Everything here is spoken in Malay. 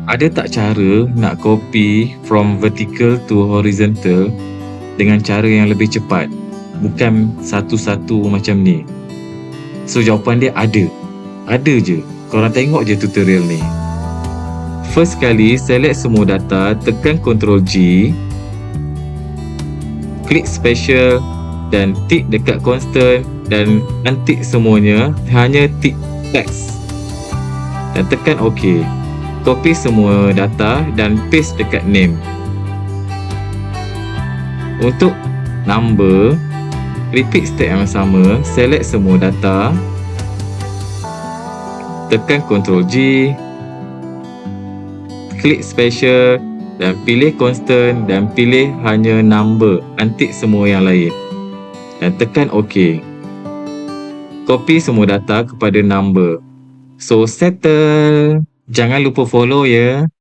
Ada tak cara nak copy from vertical to horizontal dengan cara yang lebih cepat? Bukan satu-satu macam ni. So jawapan dia ada. Ada je. Korang tengok je tutorial ni. First kali, select semua data, tekan Ctrl G, klik special dan tick dekat constant dan untick semuanya, hanya tick text dan tekan OK. Copy semua data dan paste dekat name. Untuk number, repeat step yang sama, select semua data, tekan Ctrl G, klik special dan pilih constant dan pilih hanya number, untick semua yang lain dan tekan OK. Copy semua data kepada number. So settle. Jangan lupa follow ya.